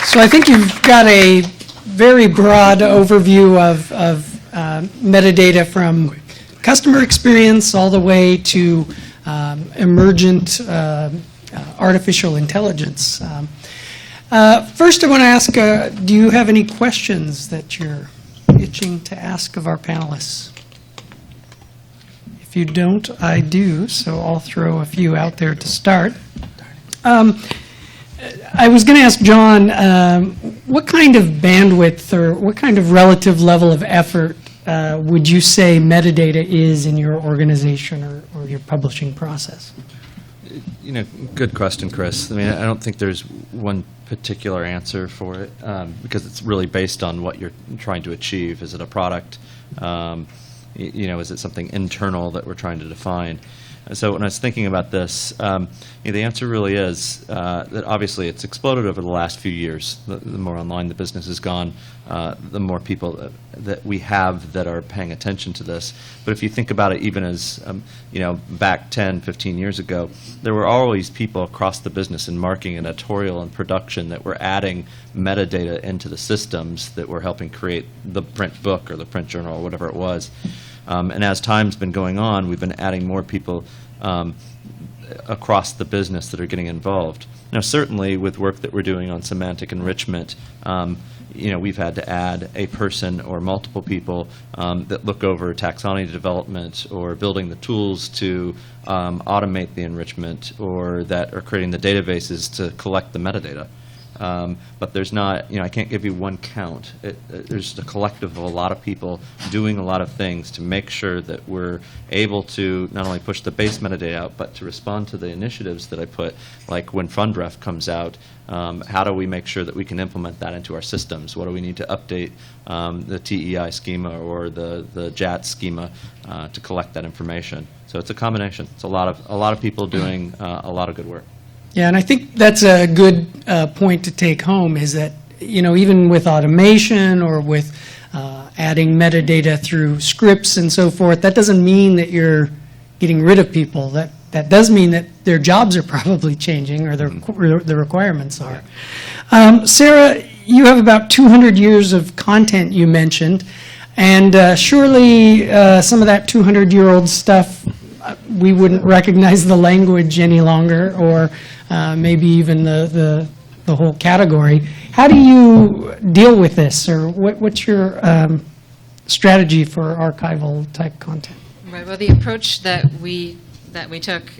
So I think you've got a very broad overview of metadata from customer experience all the way to emergent artificial intelligence. First, I want to ask, do you have any questions that you're itching to ask of our panelists? If you don't, I do, so I'll throw a few out there to start. I was going to ask John, what kind of bandwidth or what kind of relative level of effort would you say metadata is in your organization or your publishing process? You know, good question, Chris. I mean, I don't think there's one particular answer for it because it's really based on what you're trying to achieve. Is it a product? You know, is it something internal that we're trying to define? So when I was thinking about this, you know, the answer really is that obviously it's exploded over the last few years. The more online the business has gone, the more people that we have that are paying attention to this. But if you think about it even as, you know, back 10, 15 years ago, there were always people across the business in marketing and editorial and production that were adding metadata into the systems that were helping create the print book or the print journal or whatever it was. And as time's been going on, we've been adding more people across the business that are getting involved. Now, certainly with work that we're doing on semantic enrichment, you know, we've had to add a person or multiple people that look over taxonomy development or building the tools to automate the enrichment or that are creating the databases to collect the metadata. But there's not, you know, I can't give you one count. There's a collective of a lot of people doing a lot of things to make sure that we're able to not only push the base metadata out, but to respond to the initiatives that I put, like when FundRef comes out, how do we make sure that we can implement that into our systems? What do we need to update the TEI schema or the JAT schema to collect that information? So it's a combination. It's a lot of people doing a lot of good work. Yeah, and I think that's a good point to take home is that, you know, even with automation or with adding metadata through scripts and so forth, that doesn't mean that you're getting rid of people. That does mean that their jobs are probably changing or the requirements are. Sarah, you have about 200 years of content you mentioned, and surely some of that 200-year-old stuff, we wouldn't recognize the language any longer, or maybe even the whole category. How do you deal with this, or what's your strategy for archival type content? Right. Well, the approach that we took,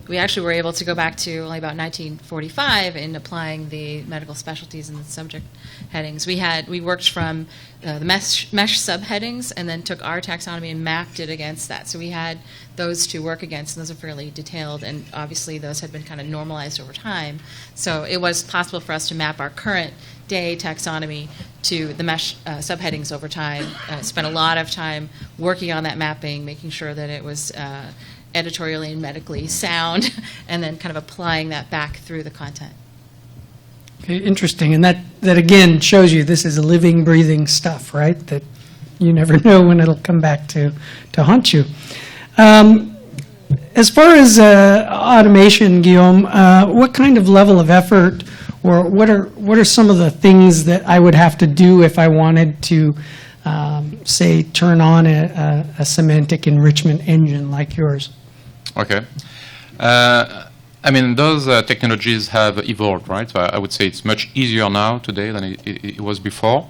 we actually were able to go back to only about 1945 in applying the medical specialties and the subject headings. We worked from the mesh subheadings and then took our taxonomy and mapped it against that. So we had those to work against, and those are fairly detailed, and obviously those had been kind of normalized over time. So it was possible for us to map our current day taxonomy to the mesh subheadings over time. Spent a lot of time working on that mapping, making sure that it was editorially and medically sound, and then kind of applying that back through the content. Okay, interesting. And that again shows you this is living, breathing stuff, right? That you never know when it'll come back to haunt you. As far as automation, Guillaume, what kind of level of effort, or what are some of the things that I would have to do if I wanted to, say, turn on a semantic enrichment engine like yours? Okay. I mean, those technologies have evolved, right? So I would say it's much easier now today than it was before.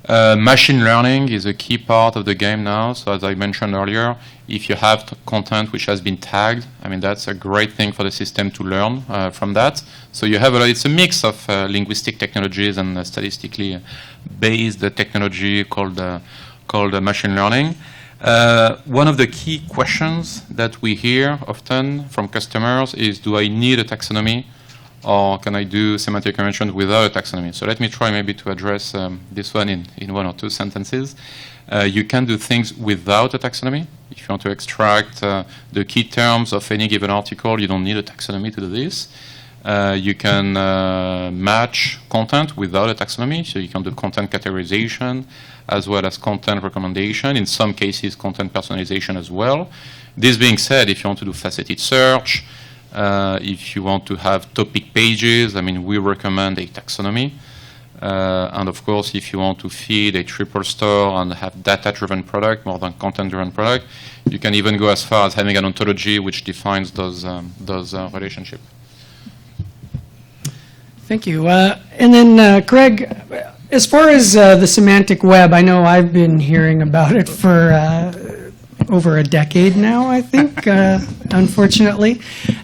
Machine learning is a key part of the game now. So as I mentioned earlier, if you have content which has been tagged, I mean, that's a great thing for the system to learn from that. So you have it's a mix of linguistic technologies and statistically based technology called machine learning. One of the key questions that we hear often from customers is, do I need a taxonomy, or can I do semantic enrichment without a taxonomy? So let me try maybe to address this one in one or two sentences. You can do things without a taxonomy. If you want to extract the key terms of any given article, you don't need a taxonomy to do this. You can match content without a taxonomy, so you can do content categorization as well as content recommendation, in some cases content personalization as well. This being said, if you want to do faceted search, If you want to have topic pages, I mean, we recommend a taxonomy. And of course, if you want to feed a triple store and have data-driven product more than content-driven product, you can even go as far as having an ontology which defines those relationships. Thank you. And then, Craig, as far as the semantic web, I know I've been hearing about it for over a decade now, I think, unfortunately.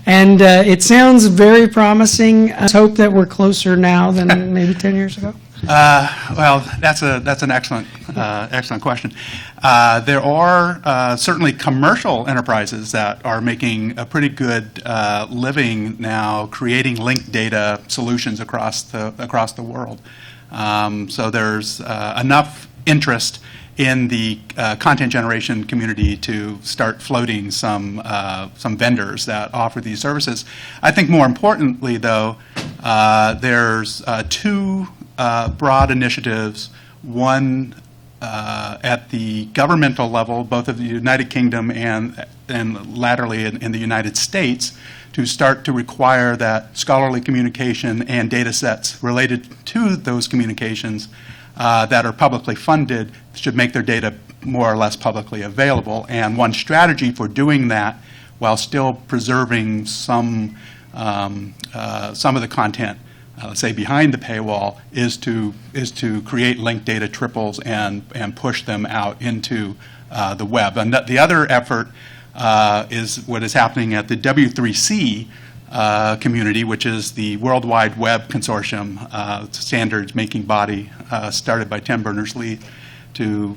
And it sounds very promising. I hope that we're closer now than maybe 10 years ago. Well, that's an excellent question. There are certainly commercial enterprises that are making a pretty good living now creating linked data solutions across the world. So there's enough interest in the content generation community to start floating some vendors that offer these services. I think more importantly, though, there's two broad initiatives, one at the governmental level, both of the United Kingdom and laterally in the United States, to start to require that scholarly communication and data sets related to those communications that are publicly funded should make their data more or less publicly available. And one strategy for doing that while still preserving some of the content, let's say behind the paywall, is to create linked data triples and push them out into the web. And the other effort is what is happening at the W3C community, which is the World Wide Web Consortium standards making body started by Tim Berners-Lee to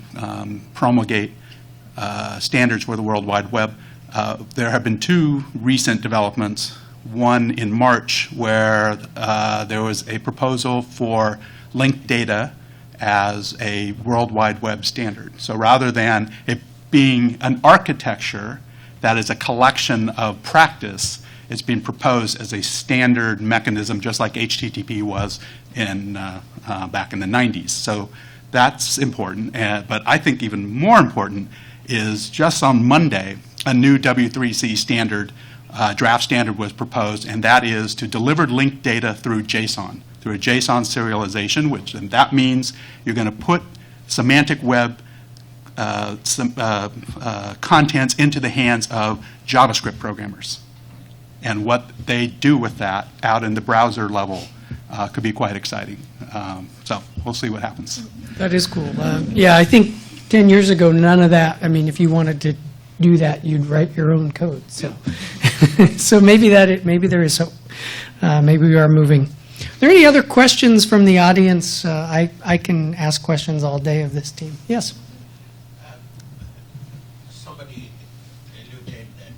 promulgate standards for the World Wide Web. There have been two recent developments. One in March where there was a proposal for linked data as a World Wide Web standard. So rather than it being an architecture that is a collection of practice, it's being proposed as a standard mechanism, just like HTTP was in back in the 90s. So that's important. But I think even more important is just on Monday, a new W3C standard, draft standard was proposed, and that is to deliver linked data through JSON, through a JSON serialization, and that means you're going to put semantic web contents into the hands of JavaScript programmers. And what they do with that out in the browser level could be quite exciting. So we'll see what happens. That is cool. Yeah, I think 10 years ago, none of that. I mean, if you wanted to do that, you'd write your own code. So, so maybe there is hope. Maybe we are moving. Are there any other questions from the audience? I can ask questions all day of this team. Yes. Somebody alluded that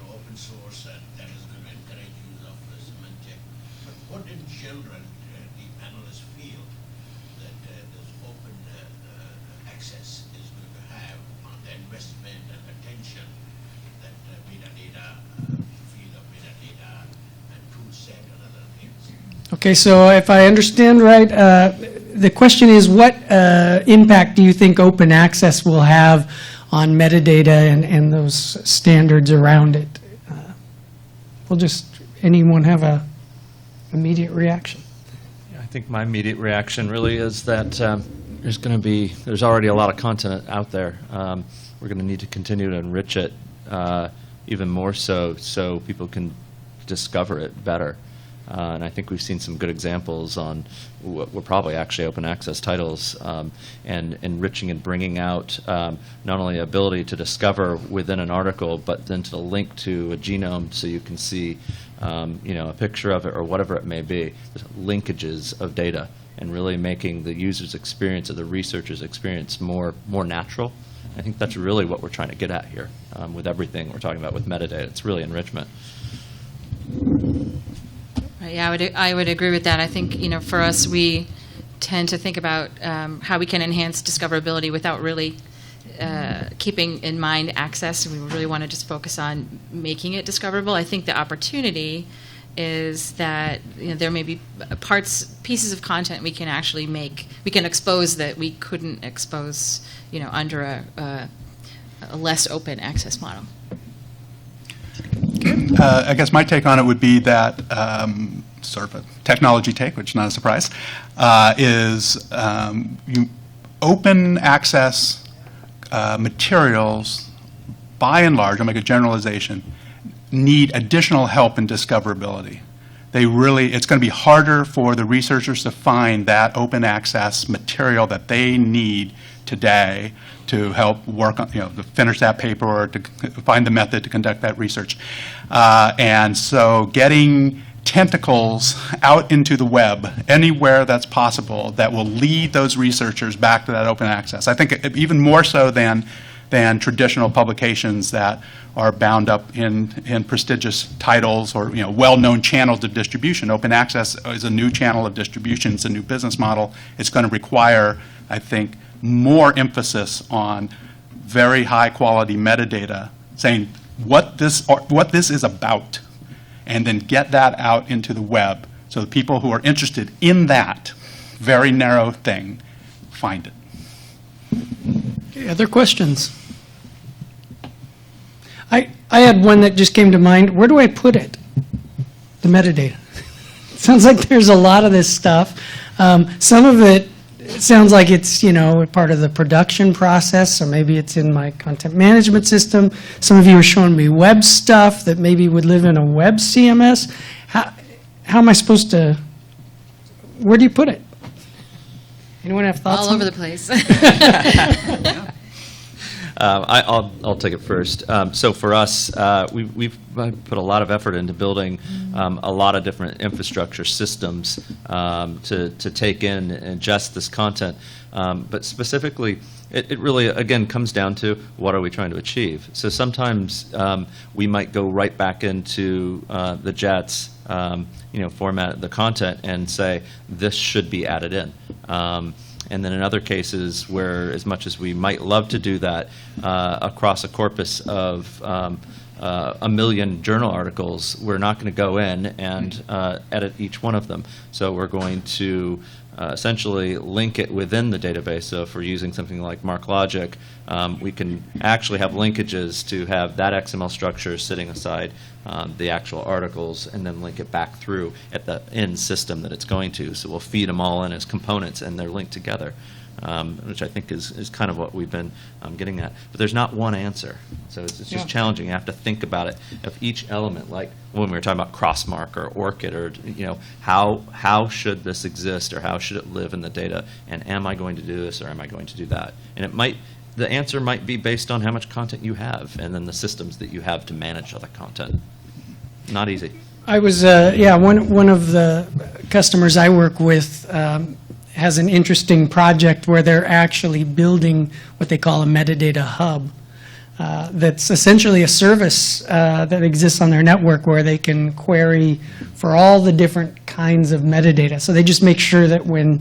open source that is going to encourage use of semantic. But what in general the panelists feel that this open access is going to have on the investment and attention that metadata, field of metadata, and tool set and other things? Okay, so if I understand right, the question is what impact do you think open access will have on metadata and those standards around it? Anyone have a immediate reaction? I think my immediate reaction really is that there's already a lot of content out there. We're going to need to continue to enrich it even more so people can discover it better. And I think we've seen some good examples on what were probably actually open access titles and enriching and bringing out not only the ability to discover within an article, but then to link to a genome so you can see a picture of it or whatever it may be, linkages of data, and really making the user's experience or the researcher's experience more natural. I think that's really what we're trying to get at here with everything we're talking about with metadata. It's really enrichment. Yeah, I would agree with that. I think, for us, we tend to think about how we can enhance discoverability without really keeping in mind access. We really want to just focus on making it discoverable. I think the opportunity is that there may be pieces of content we can actually we can expose that we couldn't expose, under a less open access model. I guess my take on it would be that sort of a technology take, which is not a surprise, is you open access materials, by and large, I'll make a generalization, need additional help in discoverability. It's going to be harder for the researchers to find that open access material that they need today to help work on, to finish that paper or to find the method to conduct that research. And so getting tentacles out into the web anywhere that's possible that will lead those researchers back to that open access. I think even more so than traditional publications that are bound up in prestigious titles or well-known channels of distribution. Open access is a new channel of distribution. It's a new business model. It's going to require, I think, more emphasis on very high-quality metadata, saying what this is about, and then get that out into the web so the people who are interested in that very narrow thing find it. Okay, other questions? I had one that just came to mind. Where do I put it? The metadata. Sounds like there's a lot of this stuff. Some of it sounds like it's, part of the production process, or maybe it's in my content management system. Some of you are showing me web stuff that maybe would live in a web CMS. How am I supposed to, where do you put it? Anyone have thoughts? All on over it? the place. I'll take it first. So for us, we've put a lot of effort into building a lot of different infrastructure systems to take in and ingest this content. But specifically, it really, again, comes down to what are we trying to achieve. So sometimes we might go right back into the JETS format, the content, and say, this should be added in. And then in other cases where, as much as we might love to do that, across a corpus of 1 million journal articles, we're not going to go in and edit each one of them. So we're going to essentially link it within the database. So if we're using something like MarkLogic, we can actually have linkages to have that XML structure sitting aside the actual articles and then link it back through at the end system that it's going to. So we'll feed them all in as components and they're linked together, which I think is kind of what we've been getting at. But there's not one answer. So it's just challenging. You have to think about it of each element, like when we were talking about Crossmark or ORCID, or how should this exist or how should it live in the data, and am I going to do this or am I going to do that? And the answer might be based on how much content you have and then the systems that you have to manage other content. Not easy. I was, one of the customers I work with has an interesting project where they're actually building what they call a metadata hub. That's essentially a service that exists on their network where they can query for all the different kinds of metadata. So they just make sure that when,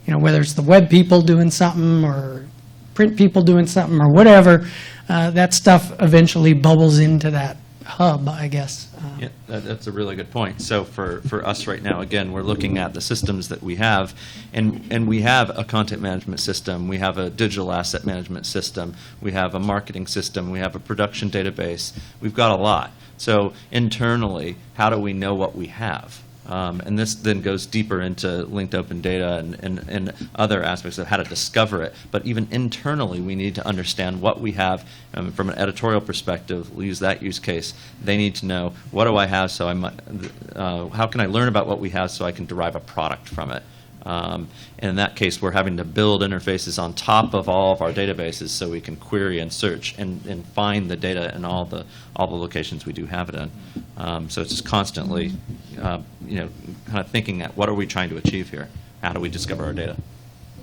whether it's the web people doing something or print people doing something or whatever, that stuff eventually bubbles into that hub, I guess. Yeah, that's a really good point. So for us right now, again, we're looking at the systems that we have, and we have a content management system, we have a digital asset management system, we have a marketing system, we have a production database. We've got a lot. So internally, how do we know what we have? And this then goes deeper into linked open data and other aspects of how to discover it. But even internally, we need to understand what we have. From an editorial perspective, we'll use that use case. They need to know, what do I have, so how can I learn about what we have so I can derive a product from it? And in that case, we're having to build interfaces on top of all of our databases so we can query and search and find the data in all the locations we do have it in. So it's just constantly, kind of thinking at what are we trying to achieve here? How do we discover our data?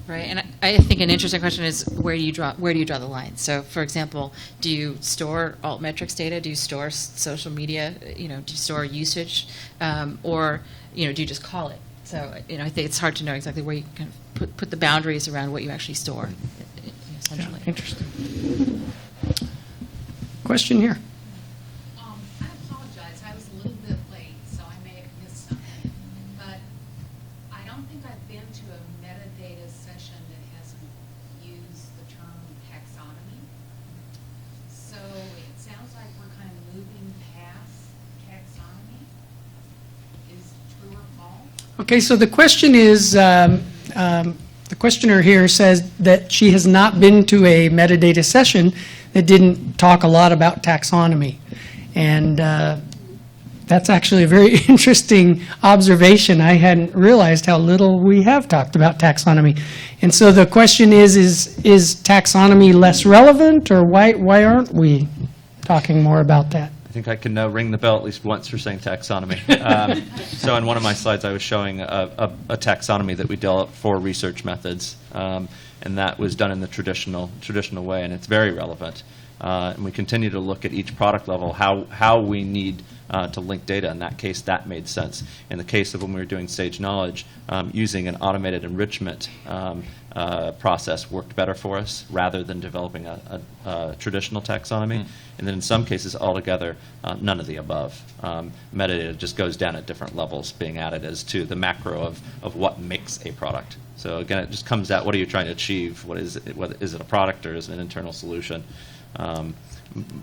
Right, and I think an interesting question is where do you draw the line? So, for example, do you store altmetrics data? Do you store social media? Do you store usage, or do you just call it? So, I think it's hard to know exactly where you can put the boundaries around what you actually store, essentially. Yeah, interesting. Question here. I apologize. I was a little bit late, so I may have missed something. But I don't think I've been to a metadata session that hasn't used the term taxonomy. So it sounds like we're kind of moving past true or false? Okay, so the question is, the questioner here says that she has not been to a metadata session that didn't talk a lot about taxonomy. And that's actually a very interesting observation. I hadn't realized how little we have talked about taxonomy. And so the question is taxonomy less relevant, or why aren't we talking more about that? I think I can ring the bell at least once for saying taxonomy. So in one of my slides, I was showing a taxonomy that we developed for research methods, and that was done in the traditional way, and it's very relevant. And we continue to look at each product level, how we need to link data. In that case, that made sense. In the case of when we were doing stage knowledge, using an automated enrichment process worked better for us rather than developing a traditional taxonomy. And then in some cases, altogether, none of the above. Metadata just goes down at different levels, being added as to the macro of what makes a product. So again, it just comes out, what are you trying to achieve? What is it? Is it a product or is it an internal solution?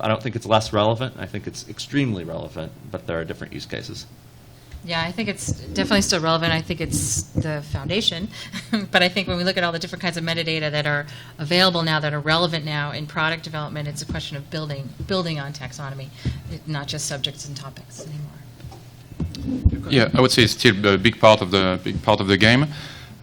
I don't think it's less relevant. I think it's extremely relevant, but there are different use cases. Yeah, I think it's definitely still relevant. I think it's the foundation. But I think when we look at all the different kinds of metadata that are available now, that are relevant now in product development, it's a question of building on taxonomy, not just subjects and topics anymore. Yeah, I would say it's still a big part of the game.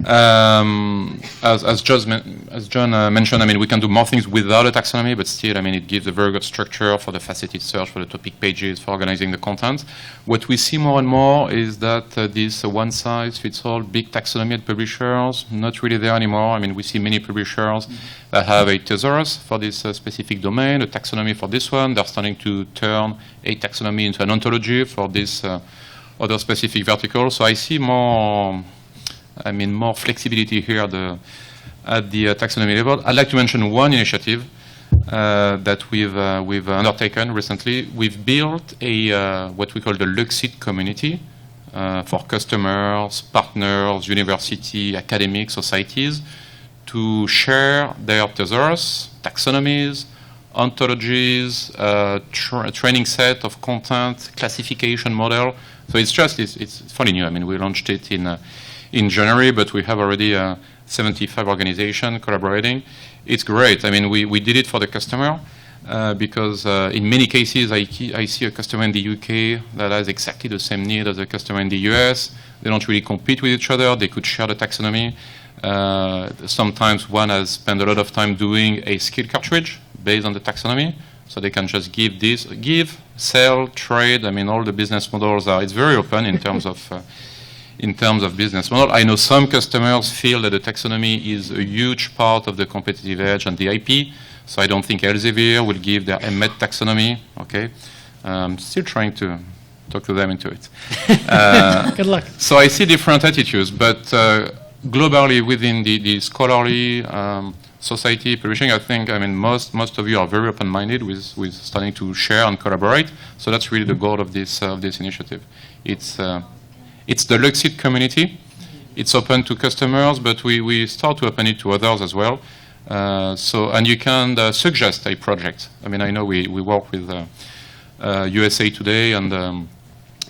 As John mentioned, I mean, we can do more things without a taxonomy, but still, I mean, it gives a very good structure for the faceted search, for the topic pages, for organizing the content. What we see more and more is that this one-size-fits-all big taxonomy at publishers, not really there anymore. I mean, we see many publishers that have a thesaurus for this specific domain, a taxonomy for this one. They're starting to turn a taxonomy into an ontology for this other specific vertical. So I see more flexibility here at the taxonomy level. I'd like to mention one initiative that we've undertaken recently. We've built a what we call the Luxit community for customers, partners, university, academic societies to share their thesaurus, taxonomies, ontologies, training set of content, classification model. So it's fairly new. I mean, we launched it in January, but we have already 75 organizations collaborating. It's great. I mean, we did it for the customer because in many cases I see a customer in the UK that has exactly the same need as a customer in the US. They don't really compete with each other. They could share the taxonomy. Sometimes one has spent a lot of time doing a skill cartridge based on the taxonomy, so they can just give, sell, trade. I mean, all the business models it's very open in terms of business model. I know some customers feel that the taxonomy is a huge part of the competitive edge and the IP, so I don't think Elsevier will give their embedded taxonomy, okay? Still trying to talk to them into it. Good luck. So I see different attitudes, but globally within the scholarly society publishing, I think, I mean, most of you are very open-minded with starting to share and collaborate, so that's really the goal of this initiative. It's the Luxit community. It's open to customers, but we start to open it to others as well. And you can suggest a project. I mean, I know we work with USA Today, and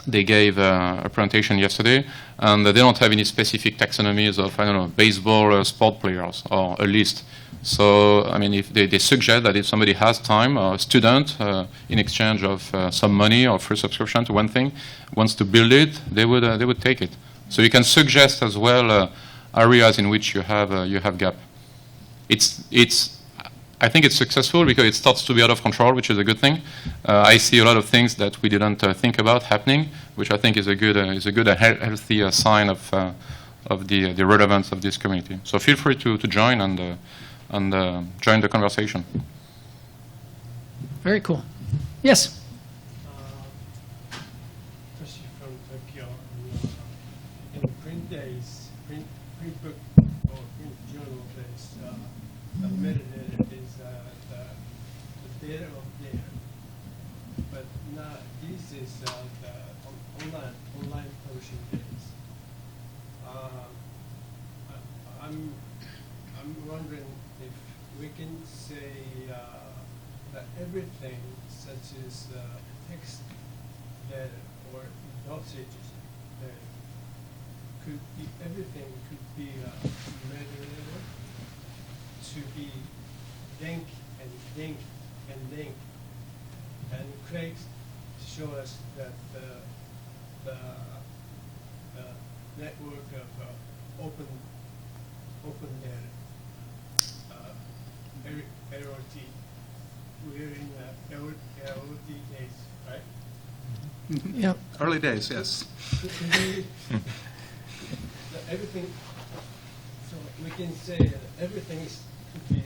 they gave a presentation yesterday, and they don't have any specific taxonomies of, I don't know, baseball sport players or a list. So, I mean, if they suggest that if somebody has time, or a student, in exchange of some money or free subscription to one thing, wants to build it, they would take it. So you can suggest as well areas in which you have gap. I think it's successful because it starts to be out of control, which is a good thing. I see a lot of things that we didn't think about happening, which I think is a good healthy sign of the relevance of this community. So feel free to join and join the conversation. Very cool. Yes. Especially from Tokyo, in print days, print book or print journal days, the metadata is the data of data. But now this is the online publishing days. I'm wondering if we can say that everything, such as text data or dosage data, could be, everything could be metadata to be link and link and link. And Craig showed us that the network of open data, LOT. We're in LOT days, right? Yep. Early days, yes. Everything, so we can say that everything could be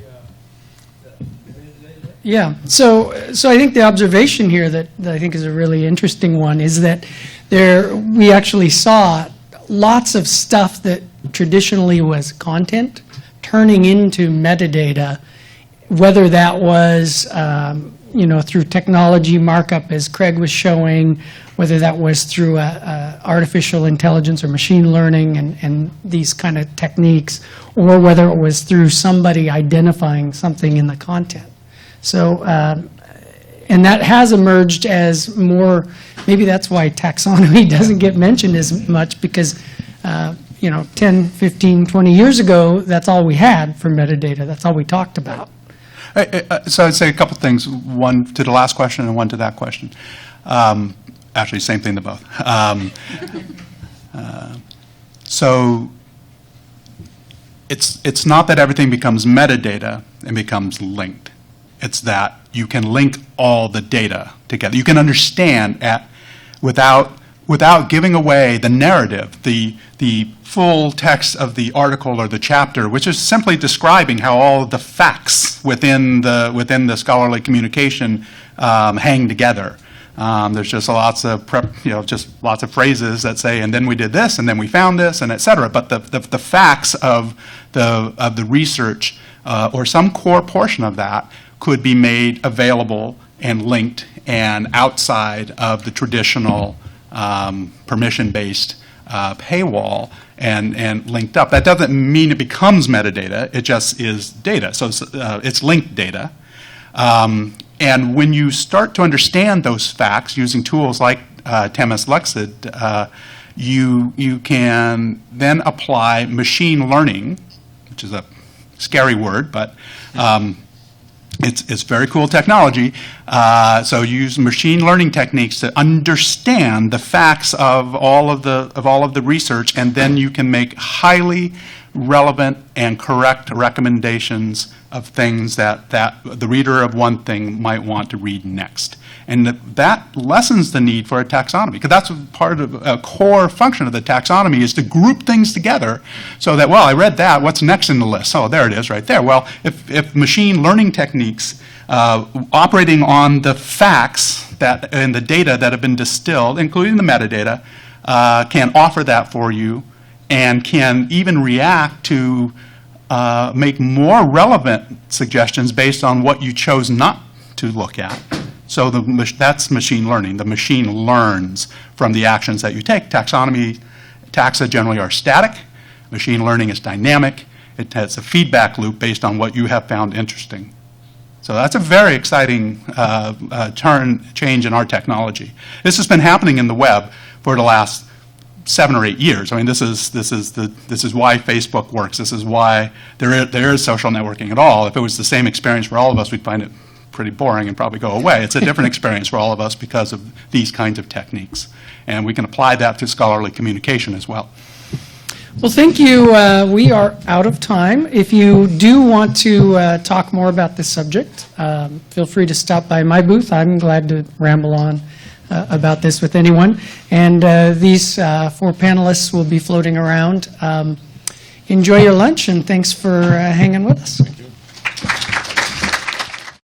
the metadata. Yeah, so I think the observation here that I think is a really interesting one is that we actually saw lots of stuff that traditionally was content turning into metadata, whether that was through technology markup, as Craig was showing, whether that was through artificial intelligence or machine learning and these kind of techniques, or whether it was through somebody identifying something in the content. So, and that has emerged as more, maybe that's why taxonomy doesn't get mentioned as much, because 10, 15, 20 years ago, that's all we had for metadata. That's all we talked about. So I'd say a couple things, one to the last question and one to that question. Actually, same thing to both. So it's not that everything becomes metadata and becomes linked. It's that you can link all the data together. You can understand without giving away the narrative, the full text of the article or the chapter, which is simply describing how all of the facts within the scholarly communication hang together. There's just lots of lots of phrases that say, and then we did this, and then we found this, and et cetera. But the facts of the research or some core portion of that could be made available and linked and outside of the traditional permission-based paywall and linked up. That doesn't mean it becomes metadata. It just is data. So it's linked data. And when you start to understand those facts using tools like Temis Lexid, you can then apply machine learning, which is a scary word, but it's very cool technology. So you use machine learning techniques to understand the facts of all of the research, and then you can make highly relevant and correct recommendations of things that the reader of one thing might want to read next. And that lessens the need for a taxonomy, because that's part of a core function of the taxonomy, is to group things together so that, well, I read that, what's next in the list? Oh, there it is right there. Well, if machine learning techniques operating on the facts and the data that have been distilled, including the metadata, can offer that for you and can even react to make more relevant suggestions based on what you chose not to look at. So that's machine learning. The machine learns from the actions that you take. Taxa generally are static. Machine learning is dynamic. It has a feedback loop based on what you have found interesting. So that's a very exciting change in our technology. This has been happening in the web for the last 7 or 8 years. I mean, this is why Facebook works. This is why there is social networking at all. If it was the same experience for all of us, we'd find it pretty boring and probably go away. It's a different experience for all of us because of these kinds of techniques. And we can apply that to scholarly communication as well. Well, thank you. We are out of time. If you do want to talk more about this subject, feel free to stop by my booth. I'm glad to ramble on about this with anyone. And these 4 panelists will be floating around. Enjoy your lunch, and thanks for hanging with us.